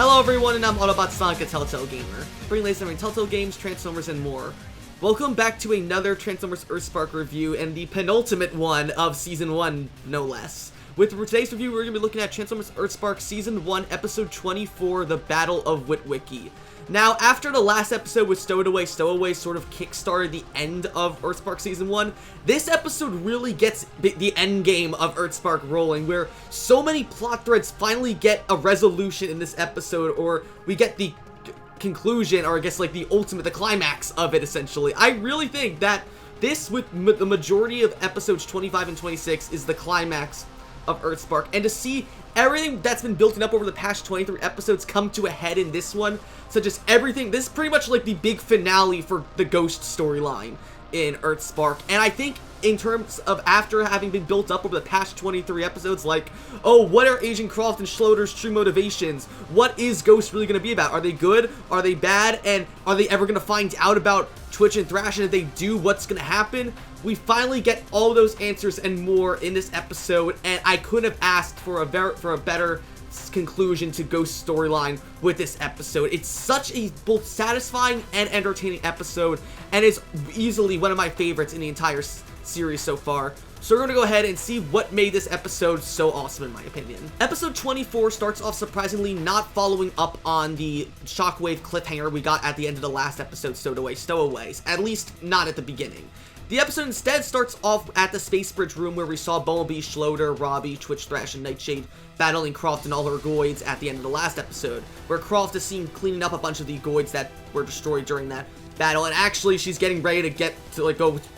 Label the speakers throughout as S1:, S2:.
S1: Hello everyone, and I'm Autobot Sonic, a Telltale Gamer, bringing latest on Telltale games, Transformers, and more. Welcome back to another Transformers EarthSpark review, and the penultimate one of Season 1, no less. With today's review, we're going to be looking at Transformers EarthSpark Season 1, Episode 24, The Battle of Witwicky. Now, after the last episode with Stowaway sort of kickstarted the end of EarthSpark Season 1, this episode really gets the endgame of EarthSpark rolling, where so many plot threads finally get a resolution in this episode, or we get the conclusion, or I guess like the ultimate, the climax of it, essentially. I really think that this, with the majority of episodes 25 and 26, is the climax of EarthSpark, and to see everything that's been building up over the past 23 episodes come to a head in this one, such as everything, this is pretty much like the big finale for the Ghost storyline in EarthSpark, and I think in terms of after having been built up over the past 23 episodes, like, oh, what are Agent Croft and Schloeder's true motivations? What is Ghost really going to be about? Are they good? Are they bad? And are they ever going to find out about Twitch and Thrash? And if they do, what's going to happen? We finally get all those answers and more in this episode, and I couldn't have asked for a better conclusion to Ghost's storyline with this episode. It's such a both satisfying and entertaining episode, and is easily one of my favorites in the entire series so far. So we're going to go ahead and see what made this episode so awesome, in my opinion. Episode 24 starts off surprisingly not following up on the Shockwave cliffhanger we got at the end of the last episode, Stowaways, at least not at the beginning. The episode instead starts off at the Space Bridge room where we saw Bumblebee, Schloeder, Robbie, Twitch, Thrash, and Nightshade battling Croft and all her Goids at the end of the last episode, where Croft is seen cleaning up a bunch of the Goids that were destroyed during that battle, and actually she's getting ready to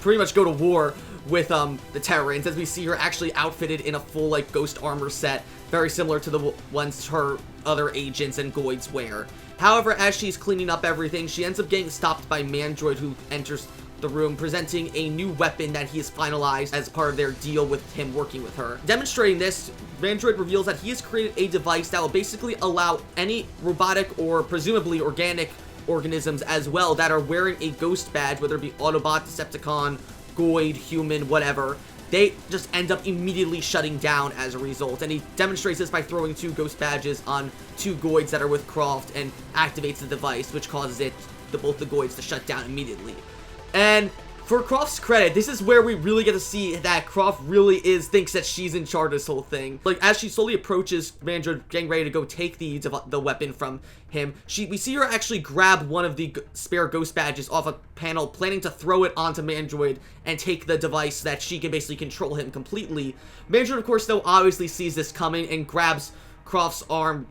S1: pretty much go to war with the Terrans, as we see her actually outfitted in a full Ghost armor set, very similar to the ones her other agents and Goids wear. However, as she's cleaning up everything, she ends up getting stopped by Mandroid, who enters the room presenting a new weapon that he has finalized as part of their deal with him working with her. Demonstrating this, Mandroid reveals that he has created a device that will basically allow any robotic or presumably organic organisms as well that are wearing a Ghost badge, whether it be Autobot, Decepticon, Goid, human, whatever, they just end up immediately shutting down as a result. And he demonstrates this by throwing 2 Ghost badges on 2 Goids that are with Croft and activates the device, which causes both the Goids to shut down immediately. And for Croft's credit, this is where we really get to see that Croft really thinks that she's in charge of this whole thing. Like, as she slowly approaches Mandroid, getting ready to go take the weapon from him, we see her actually grab one of the spare Ghost badges off a panel, planning to throw it onto Mandroid and take the device so that she can basically control him completely. Mandroid, of course, though, obviously sees this coming and grabs Croft's arm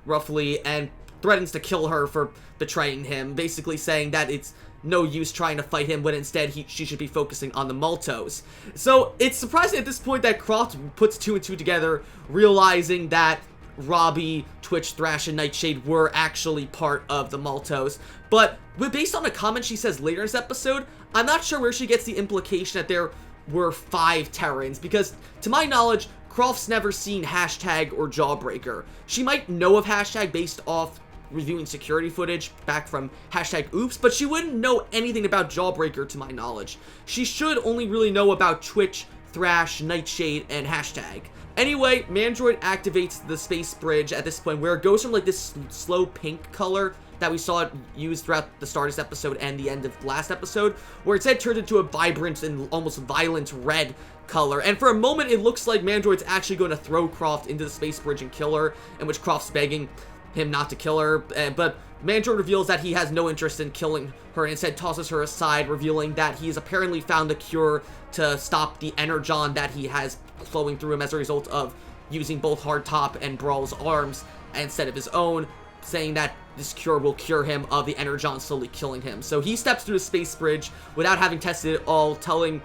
S1: roughly and threatens to kill her for betraying him, basically saying that it's no use trying to fight him when instead she should be focusing on the Maltos. So it's surprising at this point that Croft puts 2 and 2 together, realizing that Robbie, Twitch, Thrash, and Nightshade were actually part of the Maltos. But based on a comment she says later in this episode, I'm not sure where she gets the implication that there were 5 Terrans, because to my knowledge, Croft's never seen Hashtag or Jawbreaker. She might know of Hashtag based off reviewing security footage back from Hashtag Oops, but she wouldn't know anything about Jawbreaker to my knowledge. She should only really know about Twitch, Thrash, Nightshade, and Hashtag. Anyway, Mandroid activates the Space Bridge at this point, where it goes from this slow pink color that we saw it used throughout the start of this episode and the end of last episode, where instead turned into a vibrant and almost violent red color. And for a moment, it looks like Mandroid's actually going to throw Croft into the Space Bridge and kill her, in which Croft's begging him not to kill her, but Mandroid reveals that he has no interest in killing her and instead tosses her aside, revealing that he has apparently found a cure to stop the energon that he has flowing through him as a result of using both Hardtop and Brawl's arms instead of his own, saying that this cure will cure him of the energon slowly killing him. So he steps through the Space Bridge without having tested it all, telling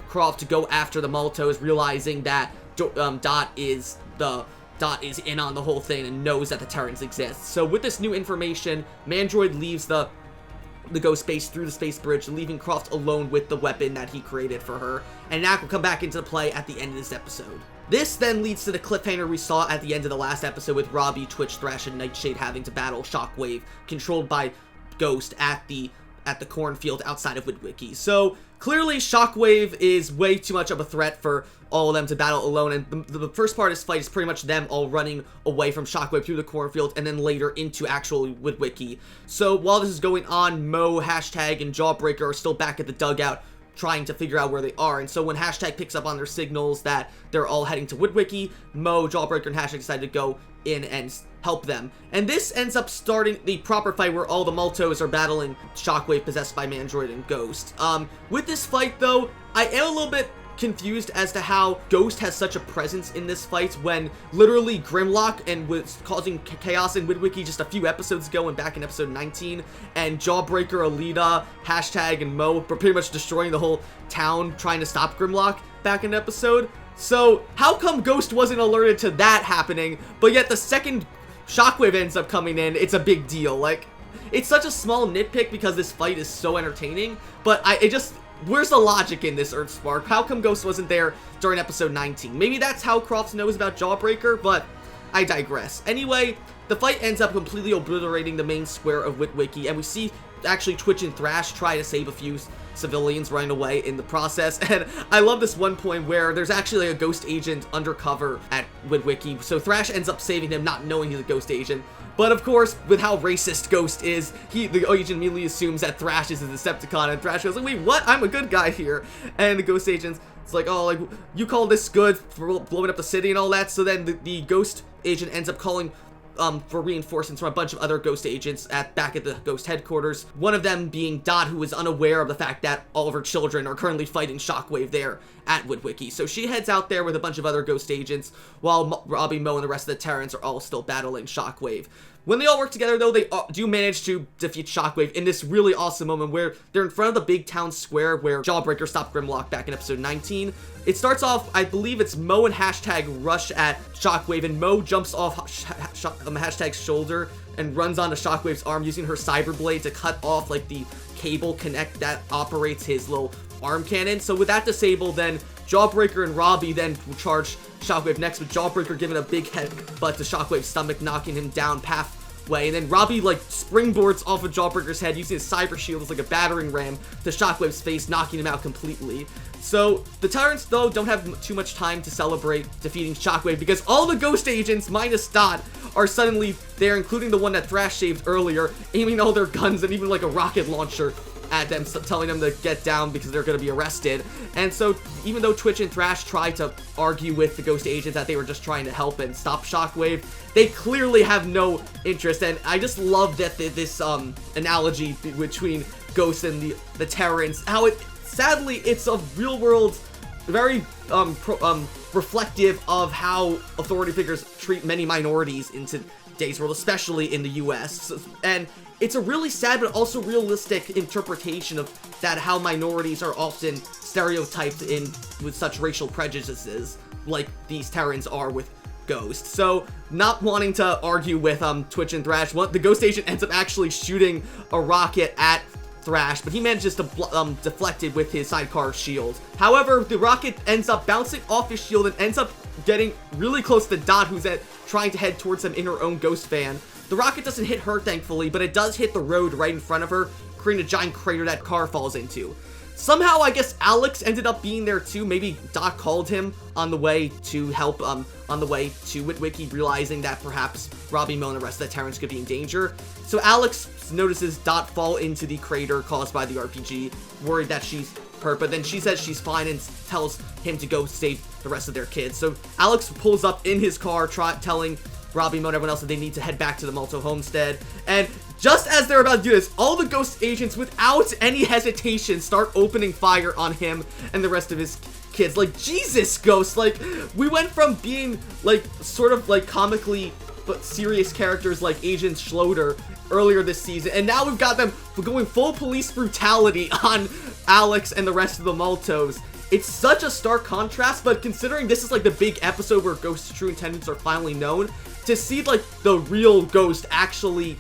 S1: Croft to go after the Maltos, realizing that Dot is in on the whole thing and knows that the Terrans exist. So with this new information, Mandroid leaves the Ghost base through the Space Bridge, leaving Croft alone with the weapon that he created for her, and that will come back into play at the end of this episode. This then leads to the cliffhanger we saw at the end of the last episode, with Robbie, Twitch, Thrash, and Nightshade having to battle Shockwave, controlled by Ghost, at the at the cornfield outside of Witwicky. So clearly Shockwave is way too much of a threat for all of them to battle alone, and the first part of this fight is pretty much them all running away from Shockwave through the cornfield and then later into actual Witwicky. So while this is going on, Mo, Hashtag, and Jawbreaker are still back at the dugout trying to figure out where they are. And so when Hashtag picks up on their signals that they're all heading to Witwicky, Mo, Jawbreaker, and Hashtag decide to go in and help them. And this ends up starting the proper fight where all the Maltos are battling Shockwave possessed by Mandroid and Ghost. With this fight though, I am a little bit confused as to how Ghost has such a presence in this fight when literally Grimlock and was causing chaos in Witwicky just a few episodes ago and back in episode 19, and Jawbreaker, Alita, Hashtag, and Mo were pretty much destroying the whole town trying to stop Grimlock back in the episode. So how come Ghost wasn't alerted to that happening, but yet the second Shockwave ends up coming in, it's a big deal? Like, it's such a small nitpick because this fight is so entertaining, but where's the logic in this, EarthSpark? How come Ghost wasn't there during episode 19? Maybe that's how Croft knows about Jawbreaker, but I digress. Anyway, the fight ends up completely obliterating the main square of Witwicky, and we see actually Twitch and Thrash try to save a few civilians running away in the process. And I love this one point where there's actually a ghost agent undercover at Witwicky, so Thrash ends up saving him not knowing he's a ghost agent. But of course, with how racist Ghost is, the agent immediately assumes that Thrash is a Decepticon, and Thrash goes like, wait, what? I'm a good guy here. And the ghost agent's like, oh, like, you call this good for blowing up the city and all that? So then the ghost agent ends up calling for reinforcements from a bunch of other ghost agents back at the ghost headquarters. One of them being Dot, who is unaware of the fact that all of her children are currently fighting Shockwave there at Witwicky. So she heads out there with a bunch of other ghost agents, while Robbie, Mo, and the rest of the Terrans are all still battling Shockwave. When they all work together, though, they do manage to defeat Shockwave in this really awesome moment where they're in front of the big town square where Jawbreaker stopped Grimlock back in episode 19. It starts off, I believe it's Mo and Hashtag rush at Shockwave, and Mo jumps off Hashtag's shoulder and runs onto Shockwave's arm using her cyber blade to cut off like the cable connect that operates his little arm cannon. So with that disabled, then Jawbreaker and Robbie then charge Shockwave next, with Jawbreaker giving a big headbutt to Shockwave's stomach, knocking him down halfway. And then Robbie like springboards off of Jawbreaker's head using his cyber shield as like a battering ram to Shockwave's face, knocking him out completely. So the Tyrants though don't have too much time to celebrate defeating Shockwave because all the ghost agents minus Dot are suddenly there, including the one that Thrash saved earlier, aiming all their guns and even like a rocket launcher at them, telling them to get down because they're going to be arrested. And so even though Twitch and Thrash try to argue with the ghost agents that they were just trying to help and stop Shockwave, they clearly have no interest. And I just love that this analogy between Ghost and the Terrans, how sadly it's a real world, very reflective of how authority figures treat many minorities in today's world, especially in the US. And it's a really sad but also realistic interpretation of that, how minorities are often stereotyped with such racial prejudices like these Terrans are with Ghost. So not wanting to argue with Twitch and Thrash, the ghost agent ends up actually shooting a rocket at Thrash, but he manages to deflect it with his sidecar shield. However, the rocket ends up bouncing off his shield and ends up getting really close to Dot, who's trying to head towards him in her own ghost van. The rocket doesn't hit her, thankfully, but it does hit the road right in front of her, creating a giant crater that car falls into. Somehow, I guess Alex ended up being there too. Maybe Dot called him on the way to help, on the way to Witwicky, realizing that perhaps Robbie, Mo, and the rest of the Terrans could be in danger. So Alex notices Dot fall into the crater caused by the RPG, worried that she's hurt, but then she says she's fine and tells him to go save the rest of their kids. So Alex pulls up in his car, telling Robbie, Mo, and everyone else that they need to head back to the Malto homestead. And just as they're about to do this, all the ghost agents, without any hesitation, start opening fire on him and the rest of his kids. Like, Jesus, Ghost, like, we went from being, like, sort of, like, comically but serious characters like Agent Schloeder earlier this season, and now we've got them going full police brutality on Alex and the rest of the Maltos. It's such a stark contrast, but considering this is like the big episode where Ghost's true intentions are finally known, to see like the real Ghost actually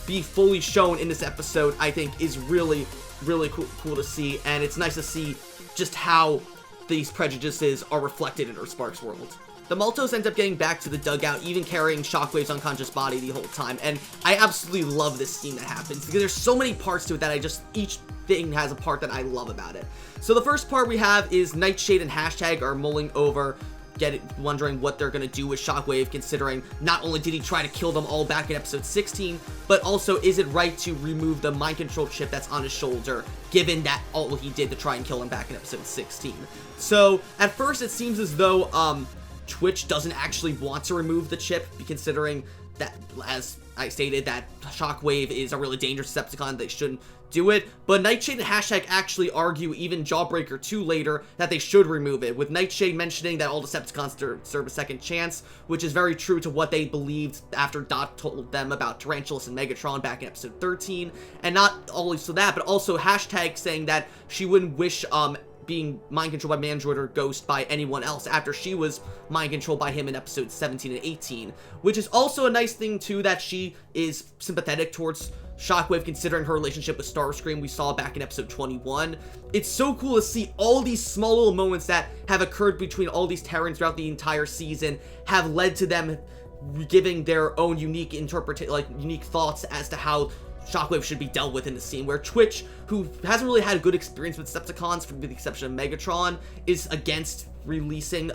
S1: be fully shown in this episode, I think is really, really cool to see, and it's nice to see just how these prejudices are reflected in EarthSpark's world. the Maltos end up getting back to the dugout, even carrying Shockwave's unconscious body the whole time, and I absolutely love this scene that happens, because there's so many parts to it that each thing has a part that I love about it. So the first part we have is Nightshade and Hashtag are mulling over, wondering what they're gonna do with Shockwave, considering not only did he try to kill them all back in episode 16, but also is it right to remove the mind control chip that's on his shoulder, given that all he did to try and kill him back in episode 16. So at first it seems as though Twitch doesn't actually want to remove the chip, considering that, as I stated, that Shockwave is a really dangerous Decepticon, they shouldn't do it, but Nightshade and Hashtag actually argue, even Jawbreaker 2 later, that they should remove it, with Nightshade mentioning that all Decepticons deserve a second chance, which is very true to what they believed after Dot told them about Tarantulas and Megatron back in episode 13, and not only so that, but also Hashtag saying that she wouldn't wish being mind controlled by Mandroid or Ghost by anyone else after she was mind controlled by him in episodes 17 and 18, which is also a nice thing too, that she is sympathetic towards Shockwave considering her relationship with Starscream we saw back in episode 21. It's so cool to see all these small little moments that have occurred between all these Terrans throughout the entire season have led to them giving their own unique unique thoughts as to how Shockwave should be dealt with in the scene, where Twitch, who hasn't really had a good experience with Decepticons, with the exception of Megatron, is against releasing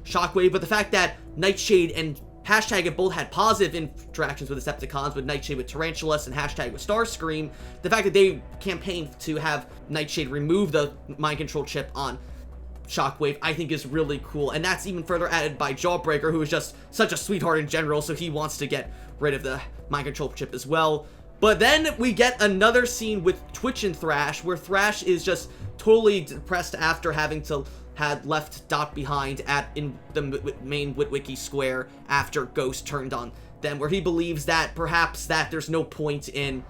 S1: Shockwave, but the fact that Nightshade and Hashtag have both had positive interactions with Decepticons, with Nightshade with Tarantulas and Hashtag with Starscream, the fact that they campaigned to have Nightshade remove the mind control chip on Shockwave, I think is really cool, and that's even further added by Jawbreaker, who is just such a sweetheart in general, so he wants to get rid of the mind control chip as well. But then we get another scene with Twitch and Thrash, where Thrash is just totally depressed after having had left Dot behind in the main Witwicky square after Ghost turned on them, where he believes that perhaps that there's no point in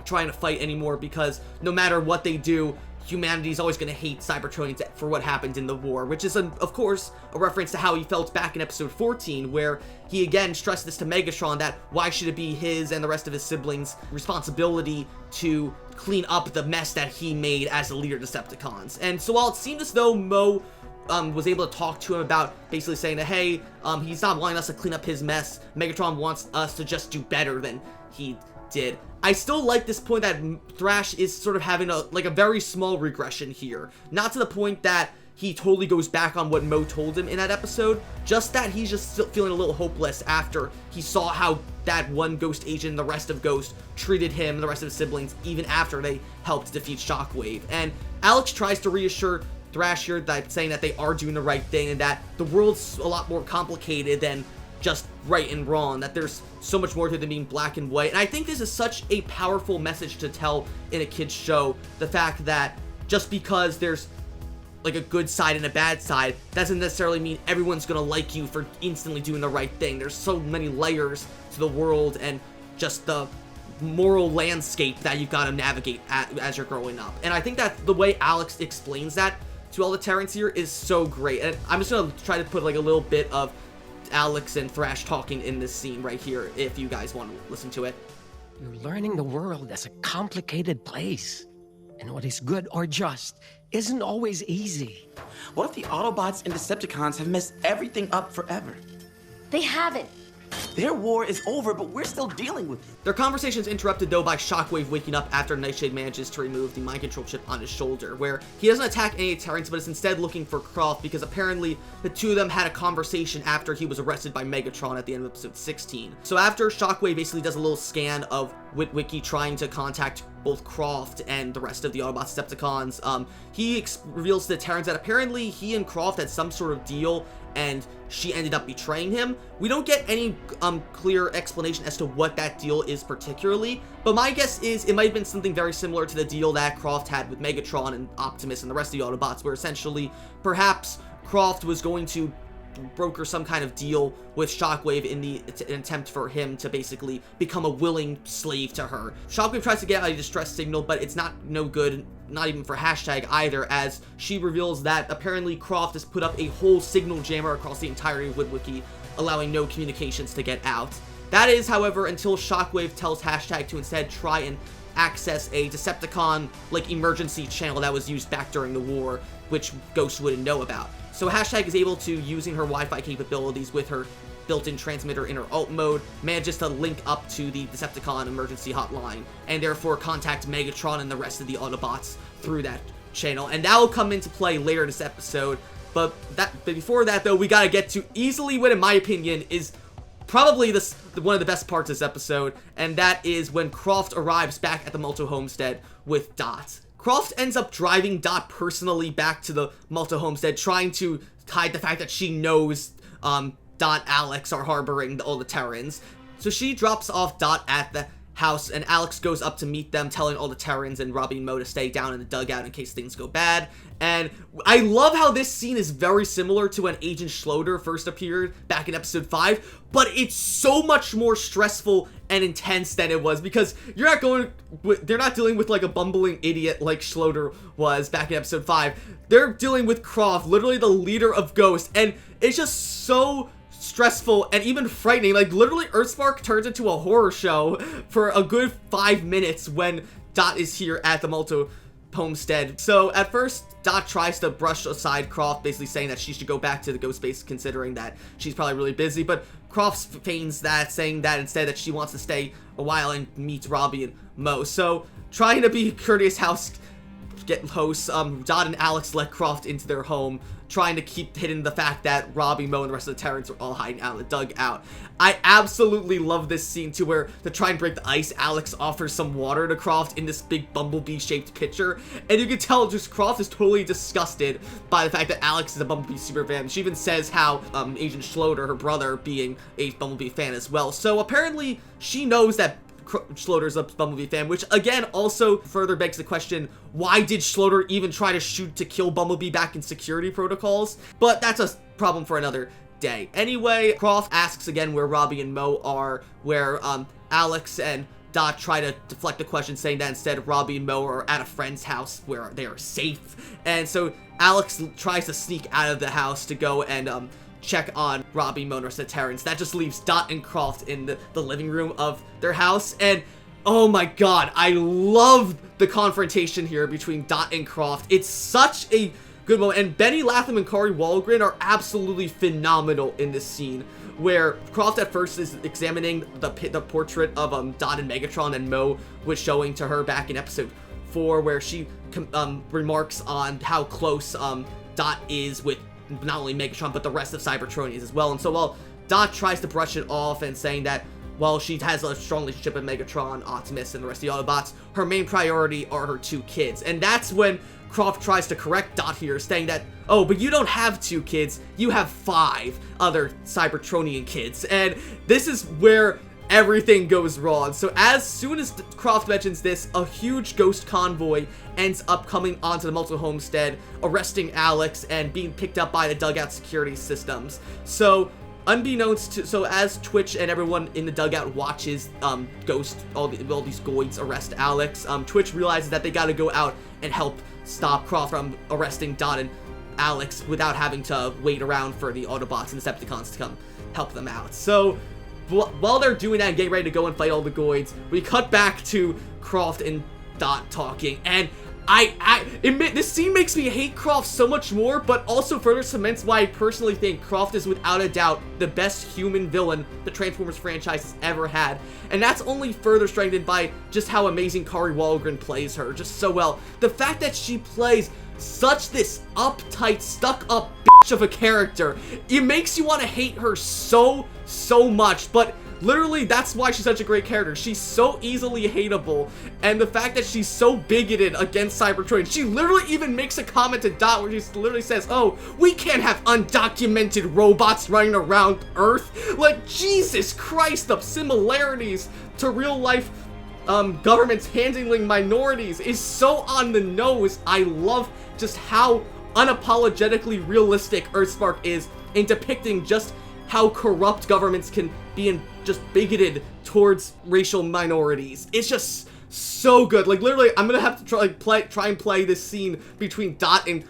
S1: trying to fight anymore, because no matter what they do, humanity's always going to hate Cybertronians for what happened in the war, which is, of course, a reference to how he felt back in episode 14, where he again stressed this to Megatron, that why should it be his and the rest of his siblings' responsibility to clean up the mess that he made as the leader of Decepticons. And so while it seemed as though Mo was able to talk to him about basically saying that, hey, he's not wanting us to clean up his mess, Megatron wants us to just do better than he did. I still like this point that Thrash is sort of having a very small regression here. Not to the point that he totally goes back on what Mo told him in that episode, just that he's just still feeling a little hopeless after he saw how that one Ghost agent and the rest of Ghost treated him and the rest of his siblings, even after they helped defeat Shockwave. And Alex tries to reassure Thrash here, that saying that they are doing the right thing and that the world's a lot more complicated than just right and wrong, that there's so much more to it than being black and white. And I think this is such a powerful message to tell in a kid's show, the fact that just because there's like a good side and a bad side doesn't necessarily mean everyone's gonna like you for instantly doing the right thing. There's so many layers to the world and just the moral landscape that you've got to navigate as you're growing up. And I think that the way Alex explains that to all the Terrans here is so great. And I'm just gonna try to put like a little bit of Alex and Thrash talking in this scene right here, if you guys want to listen to it.
S2: You're learning the world as a complicated place, and what is good or just isn't always easy.
S3: What if the Autobots and Decepticons have messed everything up forever?
S4: They haven't.
S3: Their war is over, but we're still dealing with it.
S1: Their conversation is interrupted, though, by Shockwave waking up after Nightshade manages to remove the mind control chip on his shoulder, where he doesn't attack any Terrans, but is instead looking for Croft, because apparently the two of them had a conversation after he was arrested by Megatron at the end of episode 16. So after Shockwave basically does a little scan of Witwicky trying to contact both Croft and the rest of the Autobot Decepticons, he reveals to the Terrans that apparently he and Croft had some sort of deal, and she ended up betraying him. We don't get any clear explanation as to what that deal is particularly, but my guess is it might have been something very similar to the deal that Croft had with Megatron and Optimus and the rest of the Autobots, where essentially perhaps Croft was going to broker some kind of deal with Shockwave in an attempt for him to basically become a willing slave to her. Shockwave tries to get out a distress signal, but it's no good, not even for Hashtag either, as she reveals that apparently Croft has put up a whole signal jammer across the entirety of Witwicky, allowing no communications to get out. That is, however, until Shockwave tells Hashtag to instead try and access a Decepticon emergency channel that was used back during the war, which Ghost wouldn't know about. So Hashtag is able to, using her Wi-Fi capabilities with her built-in transmitter in her alt mode, manages to link up to the Decepticon emergency hotline, and therefore contact Megatron and the rest of the Autobots through that channel. And that will come into play later in this episode. But before that, though, we gotta get to easily what, in my opinion, is probably one of the best parts of this episode, and that is when Croft arrives back at the Malto homestead with Dot. Croft ends up driving Dot personally back to the Malto homestead, trying to hide the fact that she knows Dot Alex are harboring all the Terrans. So she drops off Dot at the house, and Alex goes up to meet them, telling all the Terrans and Robbie and Mo to stay down in the dugout in case things go bad. And I love how this scene is very similar to when Agent Schloeder first appeared back in episode 5, but it's so much more stressful and intense than it was, because they're not dealing with like a bumbling idiot like Schloeder was back in episode 5. They're dealing with Croft, literally the leader of Ghost, and it's just so stressful and even frightening. Like, literally, EarthSpark turns into a horror show for a good 5 minutes when Dot is here at the Malto homestead. So at first, Dot tries to brush aside Croft, basically saying that she should go back to the ghost base, considering that she's probably really busy, but Croft feigns that, saying that instead that she wants to stay a while and meet Robbie and Mo. So trying to be courteous hosts, Dot and Alex let Croft into their home, trying to keep hidden the fact that Robbie, Mo, and the rest of the Terrans are all hiding out in the dugout. I absolutely love this scene too, where to try and break the ice, Alex offers some water to Croft in this big bumblebee-shaped pitcher, and you can tell just Croft is totally disgusted by the fact that Alex is a Bumblebee super fan. She even says how Agent Schloeder, her brother, being a Bumblebee fan as well. So apparently she knows that Schloeder's a Bumblebee fan, which again also further begs the question, why did Schloeder even try to shoot to kill Bumblebee back in security protocols? But that's a problem for another day. Anyway, Croft asks again where Robbie and Mo are, where Alex and Dot try to deflect the question, saying that instead Robbie and Mo are at a friend's house where they are safe. And so Alex tries to sneak out of the house to go and check on Robbie, Mo, and the Terrans. That just leaves Dot and Croft in the living room of their house, and oh my god, I love the confrontation here between Dot and Croft. It's such a good moment, and Benny Latham and Kari Wahlgren are absolutely phenomenal in this scene, where Croft at first is examining the portrait of Dot and Megatron, and Mo was showing to her back in episode 4, where she remarks on how close Dot is with not only Megatron, but the rest of Cybertronians as well. And so while Dot tries to brush it off and saying that, well, she has a strong relationship with Megatron, Optimus, and the rest of the Autobots, her main priority are her 2 kids. And that's when Croft tries to correct Dot here, saying that, oh, but you don't have 2 kids, you have 5 other Cybertronian kids. And this is where everything goes wrong. So as soon as Croft mentions this, a huge ghost convoy ends up coming onto the Malto homestead, arresting Alex and being picked up by the dugout security systems. So as Twitch and everyone in the dugout watches all these Goids arrest Alex, Twitch realizes that they gotta go out and help stop Croft from arresting Dot and Alex without having to wait around for the Autobots and Decepticons to come help them out. So while they're doing that and getting ready to go and fight all the Goids, we cut back to Croft and Dot talking, and this scene makes me hate Croft so much more, but also further cements why I personally think Croft is without a doubt the best human villain the Transformers franchise has ever had. And that's only further strengthened by just how amazing Kari Wahlgren plays her just so well. The fact that she plays such this uptight, stuck-up bitch of a character, it makes you want to hate her so much, but literally, that's why she's such a great character. She's so easily hateable, and the fact that she's so bigoted against Cybertron, she literally even makes a comment to Dot where she literally says, oh, we can't have undocumented robots running around Earth. Like, Jesus Christ, the similarities to real-life governments handling minorities is so on the nose. I love just how unapologetically realistic EarthSpark is in depicting just how corrupt governments can be and just bigoted towards racial minorities. It's just so good. Like, literally, I'm gonna have to try and play this scene between Dot and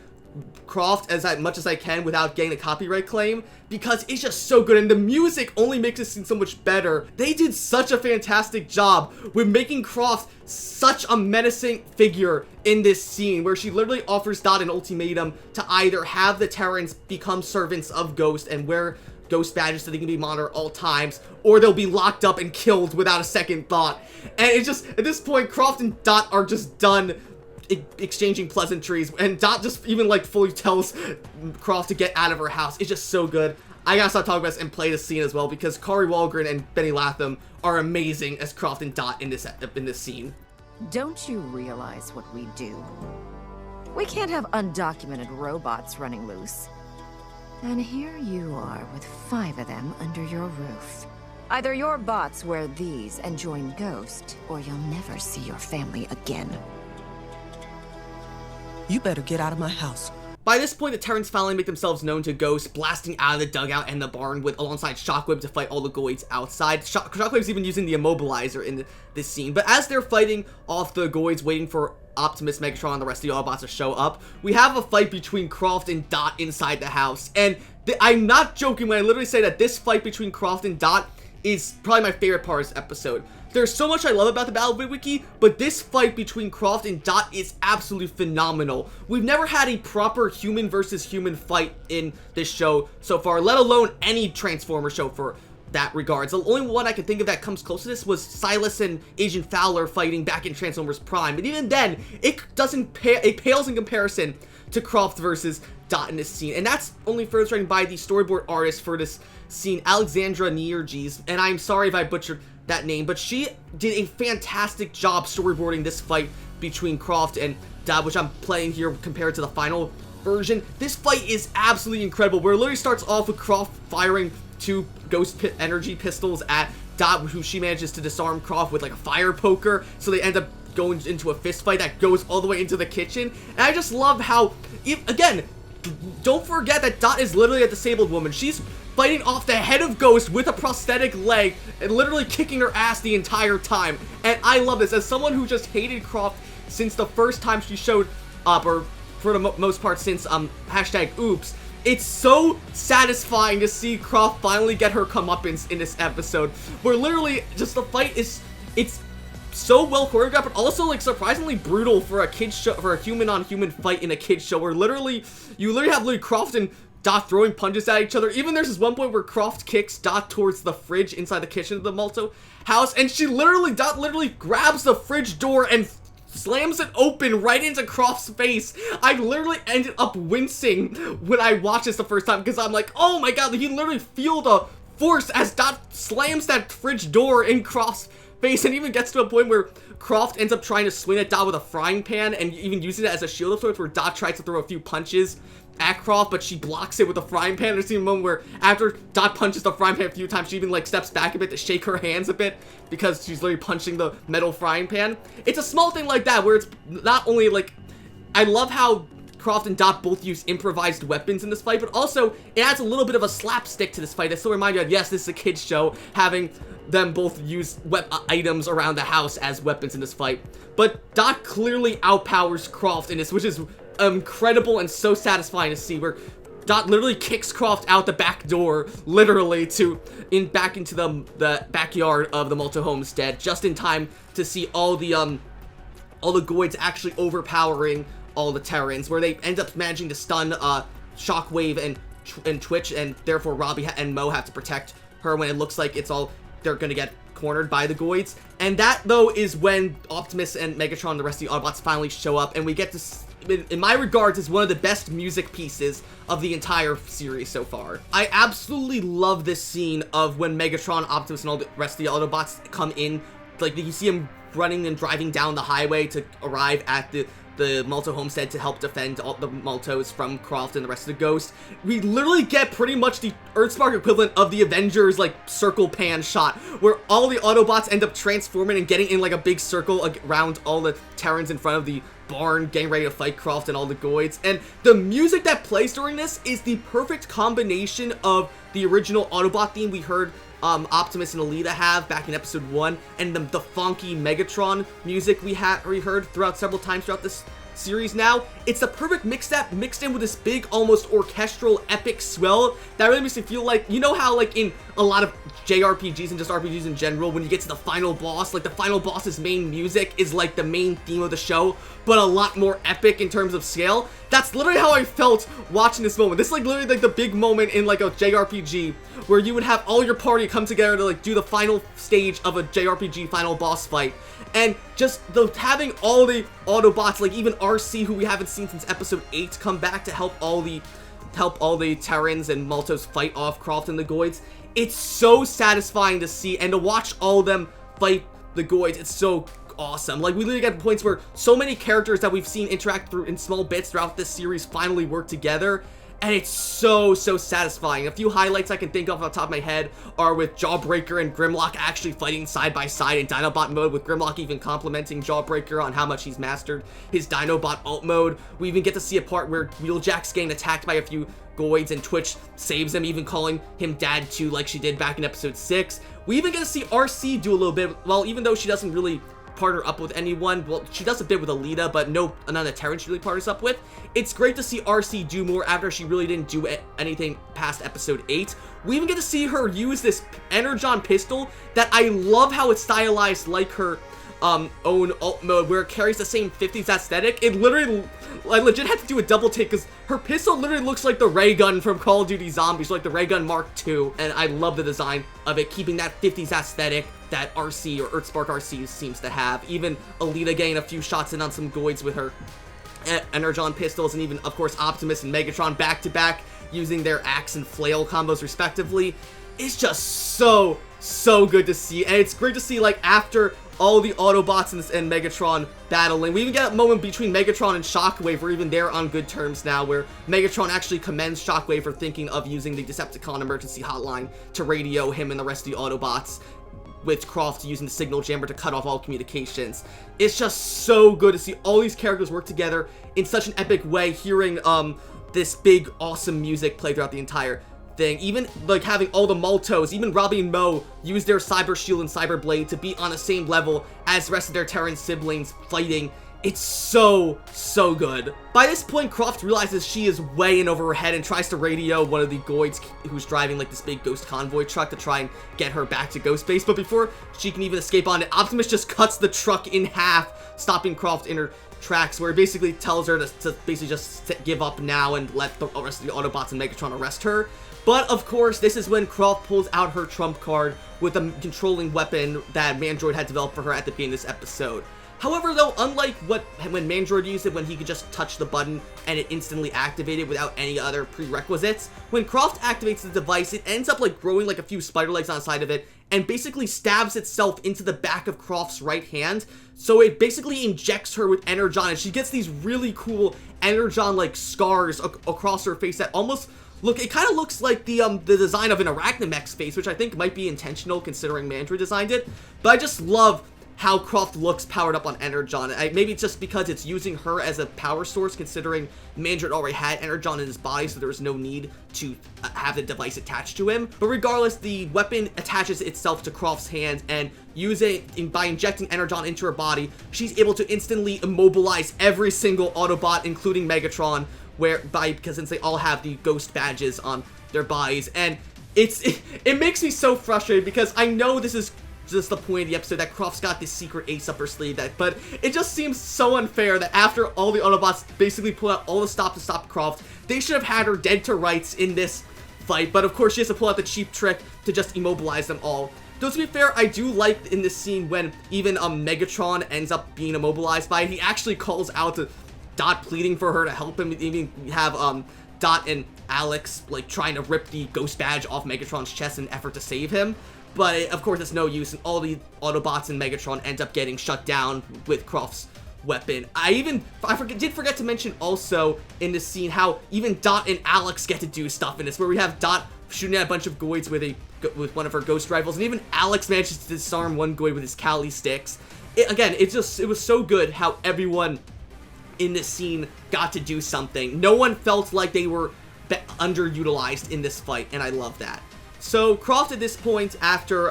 S1: Croft as much as I can without getting a copyright claim, because it's just so good, and the music only makes it seem so much better. They did such a fantastic job with making Croft such a menacing figure in this scene, where she literally offers Dot an ultimatum to either have the Terrans become servants of Ghost and wear Ghost badges so they can be monitored at all times, or they'll be locked up and killed without a second thought. And it's just, at this point, Croft and Dot are just done exchanging pleasantries, and Dot just even like fully tells Croft to get out of her house. It's just so good. I gotta stop talking about this and play this scene as well, because Kari Walgren and Benny Latham are amazing as Croft and Dot in this scene.
S4: Don't you realize what we do? We can't have undocumented robots running loose. And here you are with 5 of them under your roof. Either your bots wear these and join Ghost, or you'll never see your family again.
S5: You better get out of my house.
S1: By this point, the Terrans finally make themselves known to Ghost, blasting out of the dugout and the barn alongside Shockwave to fight all the Goids outside. Shockwave's even using the immobilizer in this scene. But as they're fighting off the Goids, waiting for Optimus, Megatron, and the rest of the Autobots to show up, we have a fight between Croft and Dot inside the house. And I'm not joking when I literally say that this fight between Croft and Dot is probably my favorite part of this episode. There's so much I love about the Battle of Witwicky, but this fight between Croft and Dot is absolutely phenomenal. We've never had a proper human versus human fight in this show so far, let alone any Transformer show for that regards. The only one I can think of that comes close to this was Silas and Agent Fowler fighting back in Transformers Prime, but even then, it pales in comparison to Croft versus Dot in this scene, and that's only further by the storyboard artist for this scene, Alexandra Nierges, and I'm sorry if I butchered that name, but she did a fantastic job storyboarding this fight between Croft and Dot, which I'm playing here compared to the final version. This fight is absolutely incredible, where it literally starts off with Croft firing 2 Ghost energy pistols at Dot, who she manages to disarm Croft with like a fire poker, so they end up going into a fist fight that goes all the way into the kitchen. And I just love how, again, don't forget that Dot is literally a disabled woman. She's fighting off the head of Ghost with a prosthetic leg and literally kicking her ass the entire time. And I love this. As someone who just hated Croft since the first time she showed up, or for the most part since hashtag oops, it's so satisfying to see Croft finally get her comeuppance in this episode, where literally just the fight is, it's so well choreographed, but also like surprisingly brutal for a kid's show, for a human-on-human fight in a kid's show, where you have Croft and Dot throwing punches at each other. Even there's this one point where Croft kicks Dot towards the fridge inside the kitchen of the Malto house, and Dot literally grabs the fridge door and slams it open right into Croft's face. I literally ended up wincing when I watched this the first time, because I'm like, oh my god, you literally feel the force as Dot slams that fridge door in Croft's face, and even gets to a point where Croft ends up trying to swing at Dot with a frying pan and even using it as a shield of sorts, where Dot tries to throw a few punches at Croft, but she blocks it with a frying pan. There's even a moment where after Dot punches the frying pan a few times, she even like steps back a bit to shake her hands a bit, because she's literally punching the metal frying pan. It's a small thing like that, where it's not only like, I love how Croft and Dot both use improvised weapons in this fight, but also it adds a little bit of a slapstick to this fight. I still remind you of, yes, this is a kid's show, having them both use items around the house as weapons in this fight. But Dot clearly outpowers Croft in this, which is incredible and so satisfying to see, where Dot literally kicks Croft out the back door, literally, back into the backyard of the Malto homestead, just in time to see all the Goids actually overpowering all the Terrans, where they end up managing to stun Shockwave and Twitch, and therefore Robbie and Mo have to protect her when it looks like they're gonna get cornered by the Goids. And that, though, is when Optimus and Megatron and the rest of the Autobots finally show up, and we get to, in my regards, is one of the best music pieces of the entire series so far. I absolutely love this scene of when Megatron, Optimus, and all the rest of the Autobots come in. Like, you see them running and driving down the highway to arrive at the Malto homestead to help defend all the Maltos from Croft and the rest of the Ghost. We literally get pretty much the EarthSpark equivalent of the Avengers, like, circle pan shot, where all the Autobots end up transforming and getting in, like, a big circle around all the Terrans in front of the barn, getting ready to fight Croft and all the Goids. And the music that plays during this is the perfect combination of the original Autobot theme we heard Optimus and Alita have back in episode 1, and the funky Megatron music we heard throughout several times throughout this series now. It's the perfect mix-up mixed in with this big, almost orchestral, epic swell that really makes me feel like, you know how like in a lot of JRPGs and just RPGs in general, when you get to the final boss, like the final boss's main music is like the main theme of the show, but a lot more epic in terms of scale. That's literally how I felt watching this moment. This is like literally like the big moment in like a JRPG where you would have all your party come together to like do the final stage of a JRPG final boss fight. And just having all the Autobots, like even RC, who we haven't seen since episode 8, come back to help all the Terrans and Maltos fight off Croft and the Goids. It's so satisfying to see, and to watch all of them fight the Goids, it's so awesome. Like, we literally get points where so many characters that we've seen interact through in small bits throughout this series finally work together, and it's so satisfying. A few highlights I can think of off the top of my head are with Jawbreaker and Grimlock actually fighting side by side in Dinobot mode, with Grimlock even complimenting Jawbreaker on how much he's mastered his Dinobot alt mode. We even get to see a part where Wheeljack's getting attacked by a few Goids and Twitch saves him, even calling him Dad too, like she did back in episode 6. We even get to see RC do a little bit, well, even though she doesn't really partner up with anyone. Well, she does a bit with Alita, but none of the Terrans she really partners up with. It's great to see RC do more after she really didn't do anything past episode 8. We even get to see her use this Energon pistol that I love how it's stylized like her own alt mode, where it carries the same 50s aesthetic. It literally, I legit had to do a double take because her pistol literally looks like the ray gun from Call of Duty Zombies, like the ray gun Mark II, and I love the design of it, keeping that 50s aesthetic that RC or EarthSpark RC seems to have. Even Alita getting a few shots in on some Goids with her Energon pistols, and even, of course, Optimus and Megatron back-to-back using their axe and flail combos respectively. It's just so good to see, and it's great to see, like, after all the Autobots and Megatron battling. We even get a moment between Megatron and Shockwave where even they're on good terms now, where Megatron actually commends Shockwave for thinking of using the Decepticon emergency hotline to radio him and the rest of the Autobots, with Croft using the signal jammer to cut off all communications. It's just so good to see all these characters work together in such an epic way, hearing this big awesome music play throughout the entire thing. Even like having all the Maltos, even Robbie and Mo, use their Cyber Shield and Cyber Blade to be on the same level as the rest of their Terran siblings fighting. It's so good. By this point, Croft realizes she is way in over her head and tries to radio one of the Goids who's driving like this big ghost convoy truck to try and get her back to Ghost Base. But before she can even escape on it, Optimus just cuts the truck in half, stopping Croft in her tracks, where he basically tells her to basically just give up now and let the rest of the Autobots and Megatron arrest her. But of course, this is when Croft pulls out her trump card with a controlling weapon that Mandroid had developed for her at the beginning of this episode. However, though, unlike when Mandroid used it, when he could just touch the button and it instantly activated without any other prerequisites, when Croft activates the device, it ends up like growing like a few spider legs on the side of it and basically stabs itself into the back of Croft's right hand. So it basically injects her with Energon, and she gets these really cool Energon like scars across her face that almost look, it kind of looks like the design of an Arachnimex face, which I think might be intentional considering Mandroid designed it. But I just love how Croft looks powered up on Energon. Maybe it's just because it's using her as a power source, considering Mandroid already had Energon in his body, so there was no need to have the device attached to him. But regardless, the weapon attaches itself to Croft's hand, and by injecting Energon into her body, she's able to instantly immobilize every single Autobot, including Megatron, because since they all have the ghost badges on their bodies. And it makes me so frustrated, because I know this is just the point of the episode that Croft's got this secret ace up her sleeve, but it just seems so unfair that after all the Autobots basically pull out all the stop to stop Croft, they should have had her dead to rights in this fight. But of course, she has to pull out the cheap trick to just immobilize them all. Though to be fair, I do like in this scene when even Megatron ends up being immobilized by it, he actually calls out to Dot, pleading for her to help him. Even have Dot and Alex like trying to rip the ghost badge off Megatron's chest in an effort to save him. But of course, it's no use, and all the Autobots and Megatron end up getting shut down with Croft's weapon. I did forget to mention also in this scene how even Dot and Alex get to do stuff in this, where we have Dot shooting at a bunch of Goids with one of her ghost rifles, and even Alex manages to disarm one Goid with his Kali sticks. It was so good how everyone in this scene got to do something. No one felt like they were underutilized in this fight, and I love that. So Croft at this point, after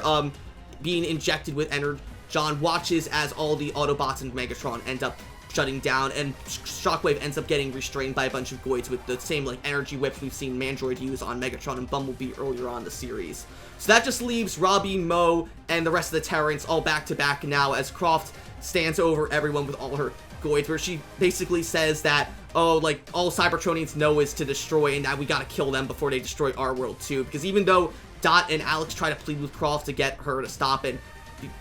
S1: being injected with Energon, watches as all the Autobots and Megatron end up shutting down, and Shockwave ends up getting restrained by a bunch of Goids with the same, like, energy whips we've seen Mandroid use on Megatron and Bumblebee earlier on in the series. So that just leaves Robbie, Mo, and the rest of the Terrans all back-to-back now as Croft stands over everyone with all her Goids, where she basically says that, oh, like, all Cybertronians know is to destroy, and that we gotta kill them before they destroy our world, too. Because even though Dot and Alex try to plead with Croft to get her to stop it,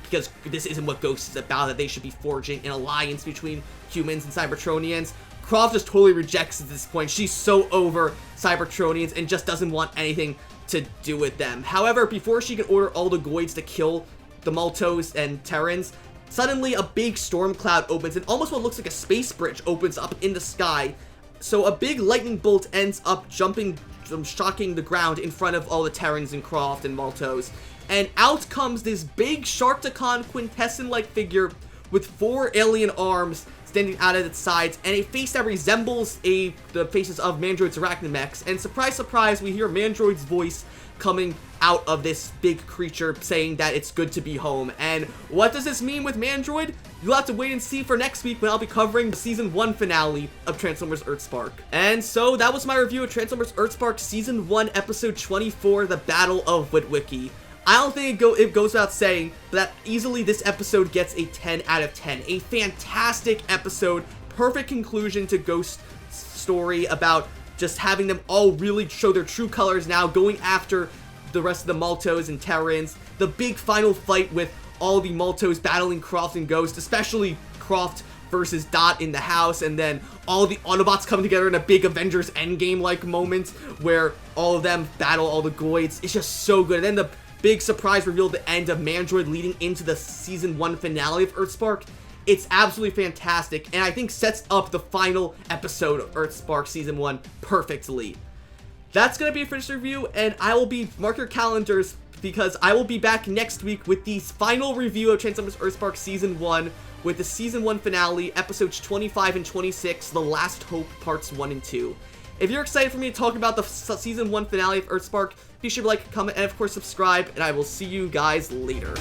S1: because this isn't what Ghost is about, that they should be forging an alliance between humans and Cybertronians, Croft just totally rejects at this point. She's so over Cybertronians and just doesn't want anything to do with them. However, before she can order all the Goids to kill the Maltos and Terrans, suddenly a big storm cloud opens, and almost what looks like a space bridge opens up in the sky. So a big lightning bolt ends up shocking the ground in front of all the Terrans and Croft and Maltos. And out comes this big Sharkticon quintessence-like figure with 4 alien arms standing out at its sides, and a face that resembles the faces of Mandroid's arachnamechs. And surprise, surprise, we hear Mandroid's voice coming out of this big creature saying that it's good to be home. And what does this mean with Mandroid? You'll have to wait and see for next week when I'll be covering the Season 1 finale of Transformers EarthSpark. And so that was my review of Transformers EarthSpark Season 1 Episode 24, The Battle of Witwicky. I don't think it goes without saying that easily this episode gets a 10 out of 10. A fantastic episode, perfect conclusion to Ghost's story about just having them all really show their true colors now, going after the rest of the Maltos and Terrans. The big final fight with all the Maltos battling Croft and Ghost, especially Croft versus Dot in the house, and then all the Autobots coming together in a big Avengers Endgame-like moment where all of them battle all the Goids. It's just so good. And then the big surprise reveal at the end of Mandroid leading into the Season 1 finale of EarthSpark. It's absolutely fantastic, and I think sets up the final episode of EarthSpark Season 1 perfectly. That's going to be a finished review, and I will mark your calendars, because I will be back next week with the final review of Transformers EarthSpark Season 1, with the Season 1 finale, episodes 25 and 26, The Last Hope, parts 1 and 2. If you're excited for me to talk about the Season 1 finale of EarthSpark, be sure to like, comment, and of course subscribe, and I will see you guys later.